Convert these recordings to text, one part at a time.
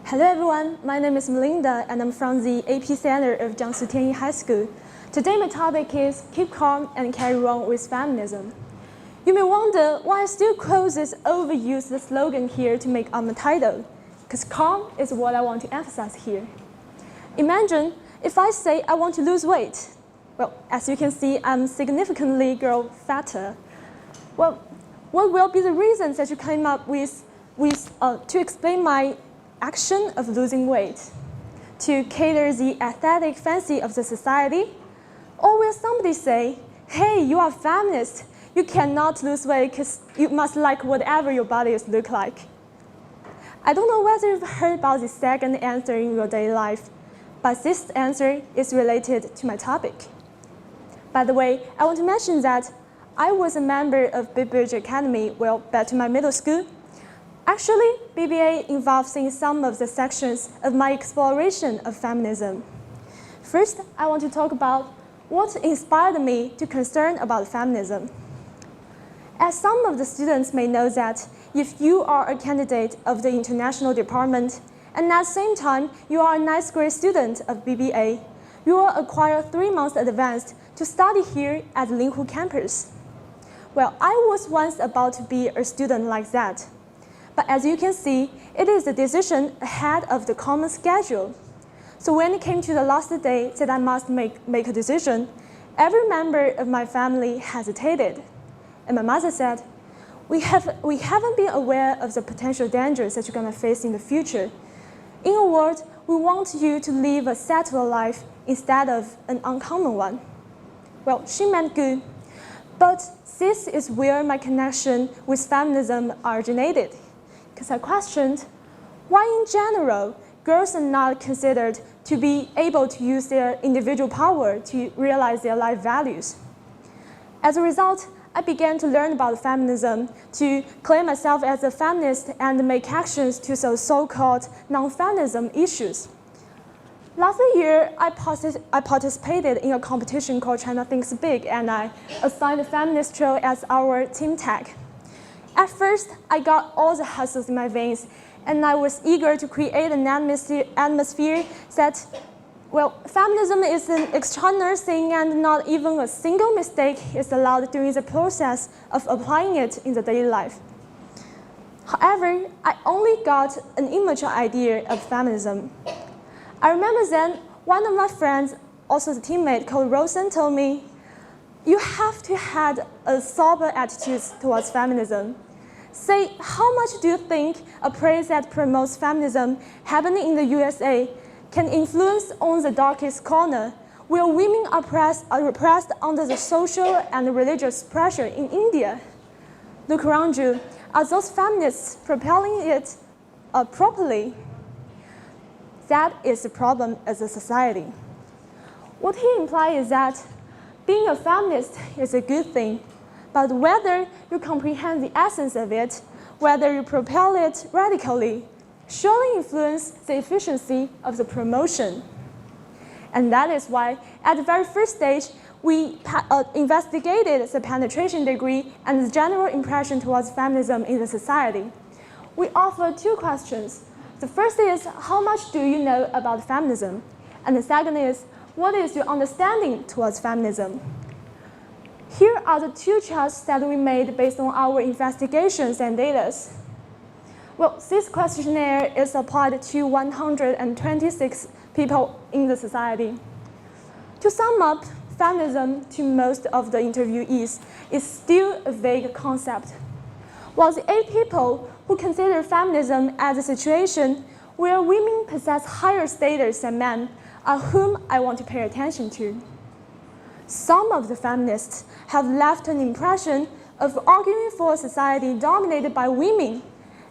Hello everyone, my name is Melinda and I'm from the AP Center of Jiangsu Tianyi High School. Today my topic is Keep Calm and Carry On with Feminism. You may wonder why I still quote this overused slogan here to make my title, because calm is what I want to emphasize here. Imagine if I say I want to lose weight. Well, as you can see, I'm significantly grow fatter. Well, what will be the reasons that you came up with to explain my action of losing weight? To cater the aesthetic fancy of the society? Or will somebody say, hey, you are a feminist, you cannot lose weight because you must like whatever your body looks like? I don't know whether you've heard about the second answer in your daily life, but this answer is related to my topic. By the way, I want to mention that I was a member of BigBridgeAcademy, well, back to my middle school. Actually, BBA involves in some of the sections of my exploration of feminism. First, I want to talk about what inspired me to concern about feminism. As some of the students may know that if you are a candidate of the international department, and at the same time you are a ninth grade student of BBA, you will acquire 3 months advance to study here at the Linhu campus. Well, I was once about to be a student like that. But as you can see, it is a decision ahead of the common schedule. So when it came to the last day that I must make a decision, every member of my family hesitated. And my mother said, we haven't been aware of the potential dangers that you're going to face in the future. In a word, we want you to live a settled life instead of an uncommon one. Well, she meant good. But this is where my connection with feminism originated. Because I questioned why in general girls are not considered to be able to use their individual power to realize their life values. As a result, I began to learn about feminism, to claim myself as a feminist and make actions to solve so-called non-feminism issues. Last year, I participated in a competition called China Thinks Big, and I assigned the feminist trail as our team tag. At first, I got all the hustles in my veins, and I was eager to create an atmosphere that, well, feminism is an extraordinary thing and not even a single mistake is allowed during the process of applying it in the daily life. However, I only got an immature idea of feminism. I remember then, one of my friends, also the teammate called Rosen, told me, you have to have a sober attitude towards feminism. Say, how much do you think a place that promotes feminism happening in the USA can influence on the darkest corner, where women are repressed under the social and religious pressure in India? Look around you. Are those feminists propelling it properly? That is the problem as a society. What he implies is that being a feminist is a good thing, but whether you comprehend the essence of it, whether you propel it radically, surely influence the efficiency of the promotion. And that is why, at the very first stage, we investigated the penetration degree and the general impression towards feminism in the society. We offered 2 questions. The first is, how much do you know about feminism? And the second is, what is your understanding towards feminism? Here are the 2 charts that we made based on our investigations and data. Well, this questionnaire is applied to 126 people in the society. To sum up, feminism to most of the interviewees is still a vague concept. While the 8 people who consider feminism as a situation where women possess higher status than men are whom I want to pay attention to. Some of the feminists have left an impression of arguing for a society dominated by women,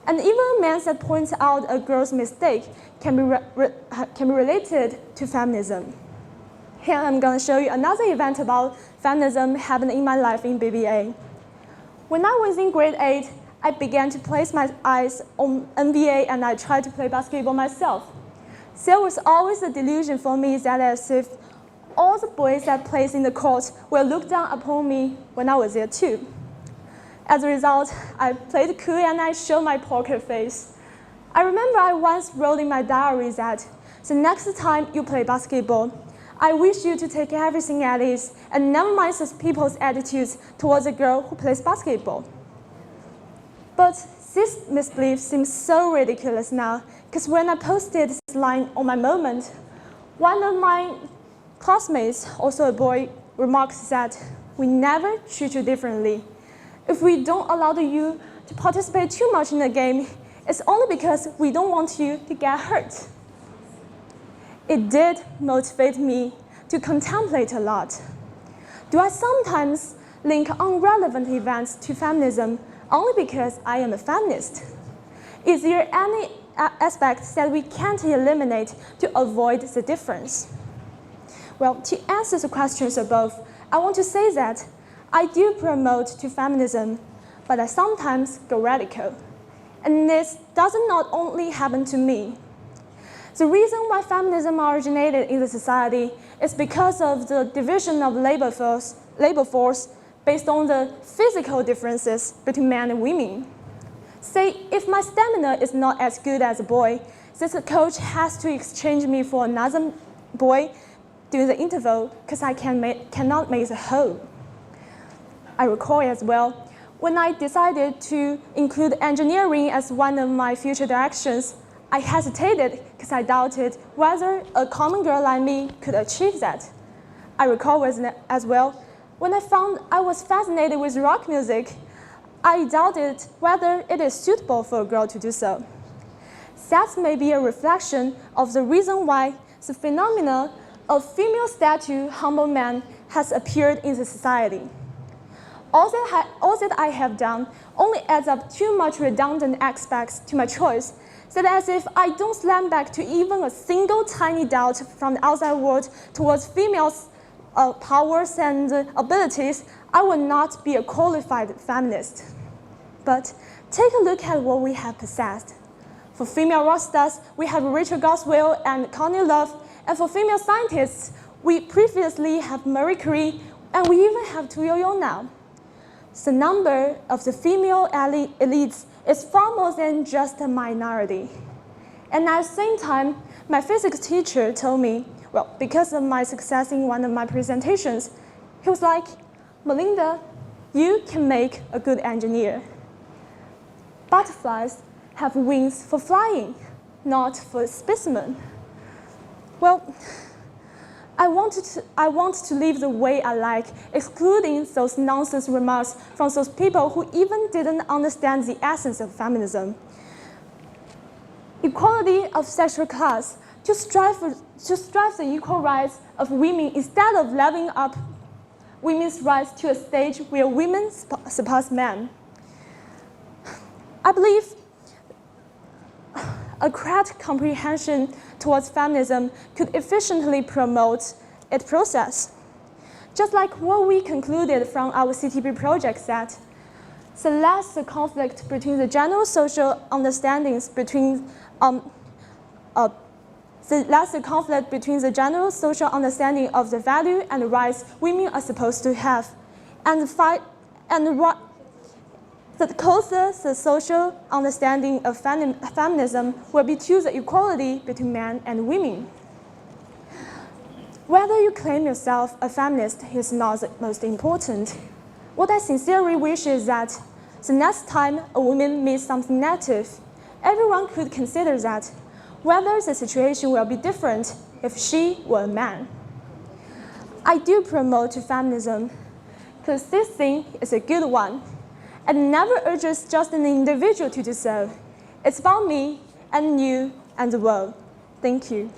and even a man that points out a girl's mistake can be related to feminism. Here I'm going to show you another event about feminism happened in my life in BBA. When I was in grade 8, I began to place my eyes on NBA and I tried to play basketball myself. There was always a delusion for me that as if all the boys that played in the court will look down upon me when I was there too. As a result, I played cool and I showed my poker face. I remember I once wrote in my diary that the next time you play basketball, I wish you to take everything at ease and never mind those people's attitudes towards a girl who plays basketball. But this misbelief seems so ridiculous now, because when I posted this line on my moment, one of my classmates, also a boy, remarks that we never treat you differently. If we don't allow you to participate too much in the game, it's only because we don't want you to get hurt. It did motivate me to contemplate a lot. Do I sometimes link irrelevant events to feminism only because I am a feminist? Is there any aspect that we can't eliminate to avoid the difference? Well, to answer the questions above, I want to say that I do promote to feminism, but I sometimes go radical. And this doesn't not only happen to me. The reason why feminism originated in the society is because of the division of labor force based on the physical differences between men and women. Say, if my stamina is not as good as a boy, then the coach has to exchange me for another boy during the interval because I cannot make the whole. I recall as well, when I decided to include engineering as one of my future directions, I hesitated because I doubted whether a common girl like me could achieve that. I recall as well, when I found I was fascinated with rock music, I doubted whether it is suitable for a girl to do so. That may be a reflection of the reason why the phenomena of female statue humble man has appeared in the society. All that I have done only adds up too much redundant aspects to my choice, that as if I don't slam back to even a single tiny doubt from the outside world towards females' powers and abilities, I will not be a qualified feminist. But take a look at what we have possessed. For female rock stars, we have Rachel Goswell and Courtney Love, and for female scientists, we previously have Marie Curie, and we even have Tu Youyou now. The number of the female elites is far more than just a minority. And at the same time, my physics teacher told me, well, because of my success in one of my presentations, he was like, Melinda, you can make a good engineer. Butterflies have wings for flying, not for specimen. Well, I want to live the way I like, excluding those nonsense remarks from those people who even didn't understand the essence of feminism. Equality of sexual class, to strive the equal rights of women instead of leveling up women's rights to a stage where women surpass men. I believe a correct comprehension towards feminism could efficiently promote its process. Just like what we concluded from our CTP project that the less the conflict between the general social understandings between the general social understanding of the value and the rights women are supposed to have, the closer the social understanding of feminism will be to the equality between men and women. Whether you claim yourself a feminist is not the most important. What I sincerely wish is that the next time a woman meets something negative, everyone could consider that whether the situation will be different if she were a man. I do promote feminism because this thing is a good one. And never urges just an individual to do so. It's about me and you and the world. Thank you.